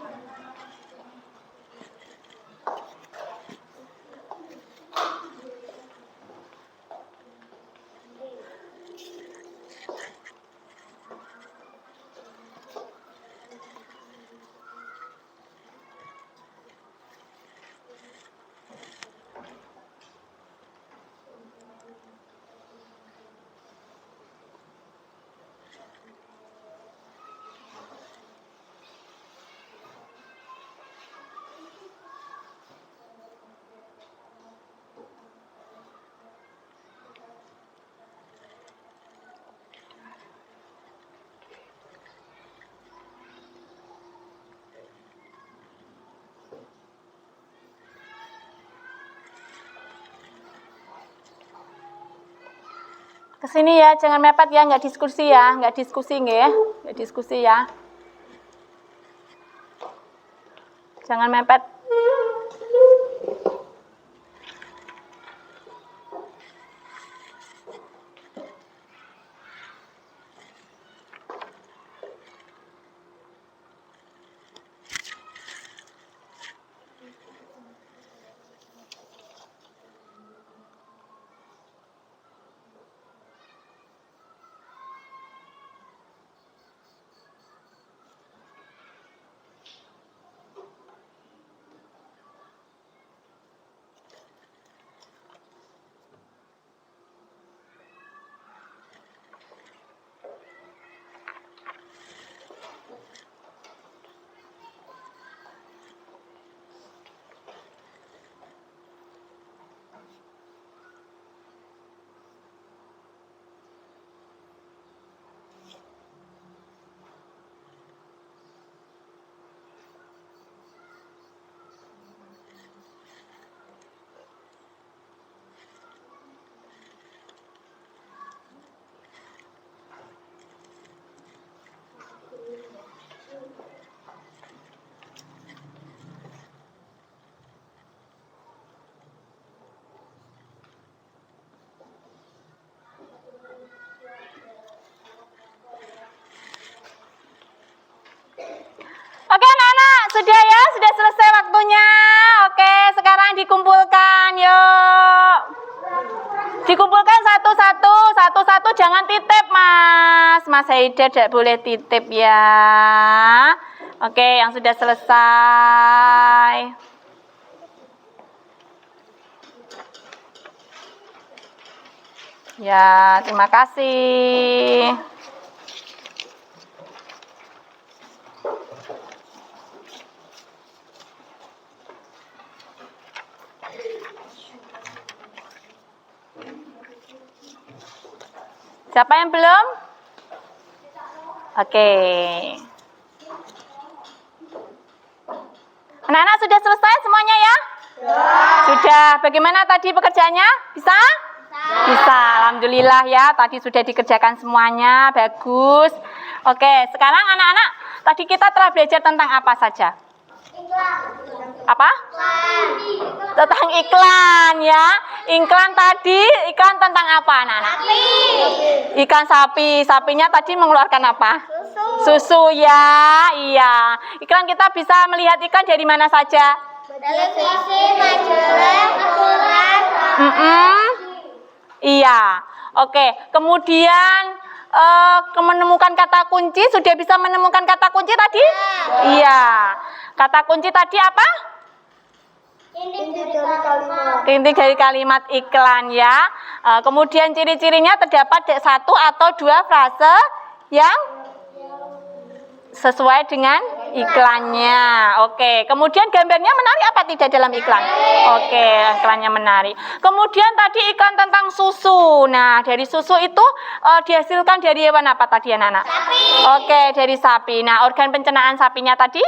Kesini ya, jangan mepet ya, nggak diskusi ya, nggak diskusi nggak diskusi ya. Jangan mepet. Oke anak-anak, sudah ya, sudah selesai waktunya. Oke, sekarang dikumpulkan, yuk. Dikumpulkan satu-satu, jangan titip Mas. Mas Haidar tidak boleh titip ya. Oke, yang sudah selesai. Ya, terima kasih. Siapa yang belum? Oke. Anak-anak sudah selesai semuanya ya? Sudah. Bagaimana tadi pekerjaannya? Bisa? Bisa. Alhamdulillah ya. Tadi sudah dikerjakan semuanya. Bagus. Oke, sekarang anak-anak, tadi kita telah belajar tentang apa saja? Apa? Tentang iklan ya. Iklan tentang apa anak-anak? Ikan sapi. Sapinya tadi mengeluarkan apa? Susu ya. Iya. Iklan kita bisa melihat iklan dari mana saja? Televisi, majalah, koran, Iya. Oke. Kemudian menemukan kata kunci. Sudah bisa menemukan kata kunci tadi? Iya. Kata kunci tadi apa? Inti dari kalimat iklan ya. Kemudian ciri-cirinya terdapat 1 atau 2 frase yang sesuai dengan iklannya. Oke. Kemudian gambarnya menarik apa tidak dalam iklan? Oke, iklannya menarik. Kemudian tadi iklan tentang susu. Nah, dari susu itu dihasilkan dari hewan apa tadi anak-anak? Sapi. Oke, dari sapi. Nah, organ pencernaan sapinya tadi?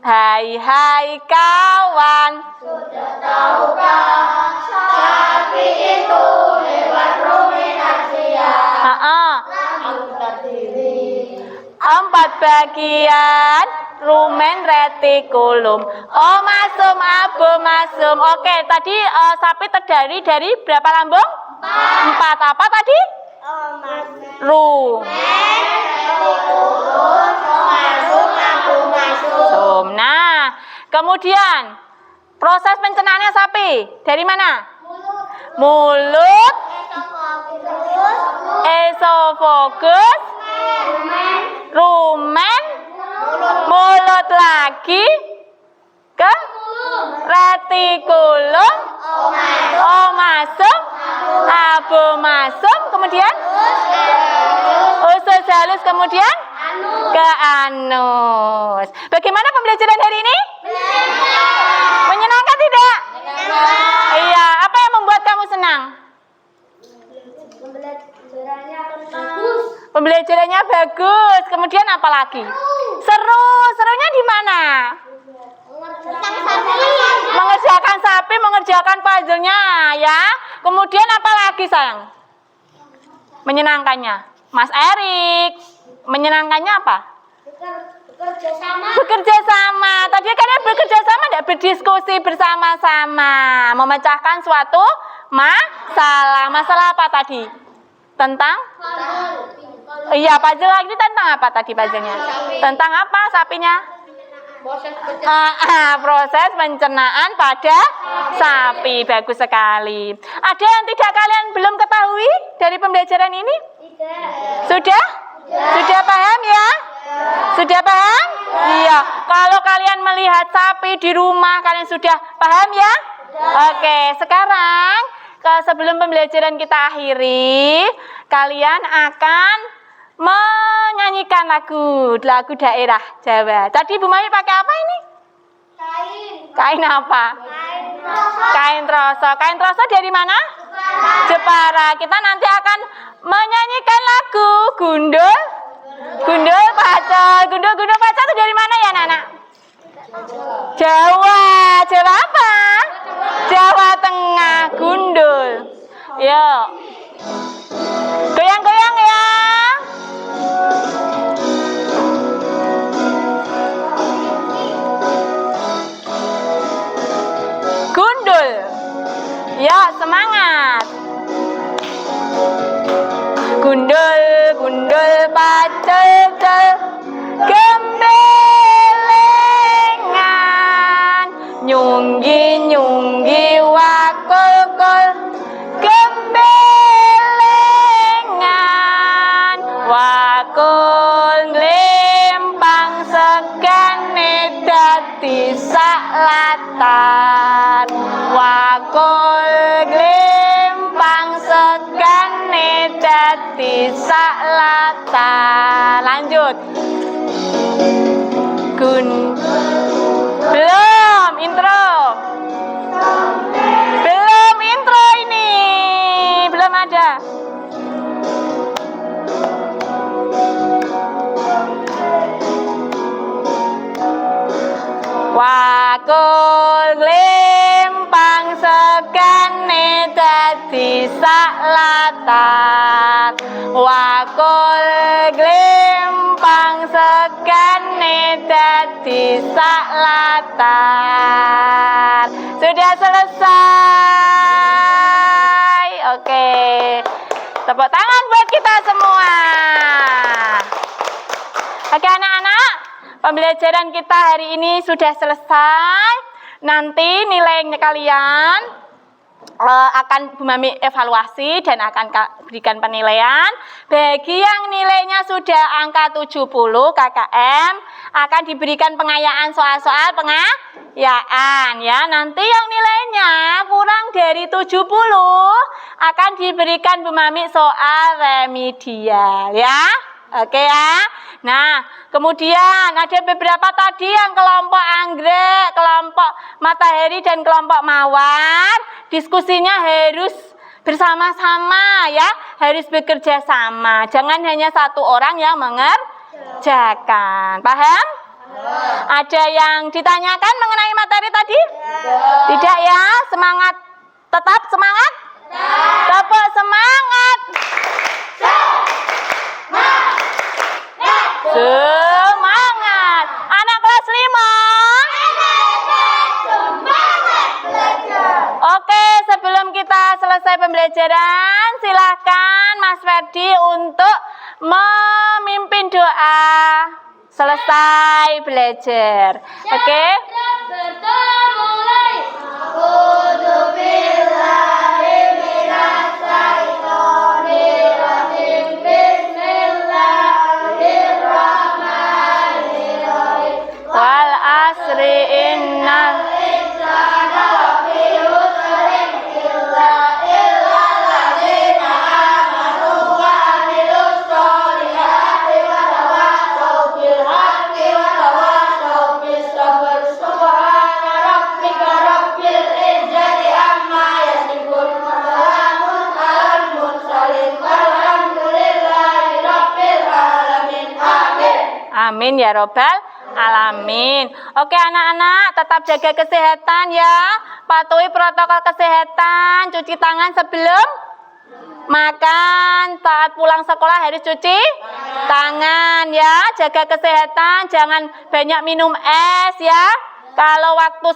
Hai kawan. Sudah tahukah sapi itu hewan ruminansia? 4 bagian rumen retikulum. Oh, masum, abu, masum. Oke, tadi sapi terdiri dari berapa lambung? 4. Apa tadi? Nah, kemudian proses pencernaannya sapi dari mana? Mulut, esofagus, rumen, mulut lagi ke retikulum, omasum, abomasum, kemudian usus halus, kemudian ke anus. Bagaimana pembelajaran hari ini? Menyenangkan tidak? Iya, apa yang membuat kamu senang? Pembelajarannya bagus. Kemudian apa lagi? Seru. Serunya di mana? Mengerjakan sapi, mengerjakan puzzle-nya ya. Kemudian apa lagi sayang? Menyenangkannya. Mas Erik, menyenangkannya apa? Bekerja sama. Tadi kalian bekerja sama tidak? Berdiskusi bersama-sama, memecahkan suatu masalah. Masalah apa tadi? Tentang? Iya, puzzle lagi tentang apa tadi puzzle-nya? Tentang apa sapinya? Proses pencernaan pada sapi. Bagus sekali. Ada yang tidak kalian belum ketahui dari pembelajaran ini? Sudah? Sudah paham ya? Sudah paham? Iya. Kalau kalian melihat sapi di rumah, kalian sudah paham ya? Oke, sekarang sebelum pembelajaran kita akhiri, kalian akan menyanyikan lagu daerah Jawa. Tadi Bu Mami pakai apa ini? Kain apa? Kain troso. Kain troso dari mana? Jepara. Kita nanti akan menyanyikan lagu Gundul Pacul. Gundul Pacul itu dari mana ya, Nana? Jawa. Jawa apa? Jawa Tengah. Gundul. Yuk. Goyang-goyang ya. Gundul. Ya, semangat. Gundul pacul gembelengan, nyunggi wakul gembelengan, wakul nglempang segane dadi saklatan, wakul nglempang segane dadi saklatan. Lanjut. Belum intro ini belum ada. Wakul glimpang sekene dadi saklatar. Wakul glimpang sekene dadi saklatar. Sudah selesai. Oke. Tepuk tangan buat kita semua. Oke anak-anak, pembelajaran kita hari ini sudah selesai. Nanti nilainya kalian akan Bu Mami evaluasi dan akan berikan penilaian. Bagi yang nilainya sudah angka 70 KKM akan diberikan pengayaan soal-soal pengayaan ya. Nanti yang nilainya kurang dari 70 akan diberikan Bu Mami soal remedial ya. Oke ya. Nah, kemudian ada beberapa tadi yang kelompok anggrek, kelompok matahari dan kelompok mawar. Diskusinya harus bersama-sama ya, harus bekerja sama. Jangan hanya satu orang yang mengerjakan. Paham? Ada yang ditanyakan mengenai materi tadi? Tidak ya? Semangat. Tetap semangat? Tepuk semangat. Semangat. Anak kelas 5. Oke, sebelum kita selesai pembelajaran, silahkan Mas Ferdi untuk memimpin doa selesai belajar. Oke? Wal asri innal Amin ya robbal alamin. Oke anak-anak, tetap jaga kesehatan ya. Patuhi protokol kesehatan, cuci tangan sebelum makan. Saat pulang sekolah harus cuci tangan ya. Jaga kesehatan, jangan banyak minum es ya. Kalau waktu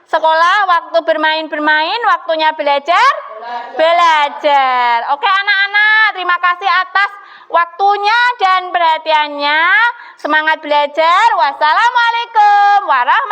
sekolah, waktu bermain, waktunya belajar. Oke anak-anak, terima kasih atas waktunya dan perhatiannya. Semangat belajar. Wassalamualaikum warahmatullahi wabarakatuh.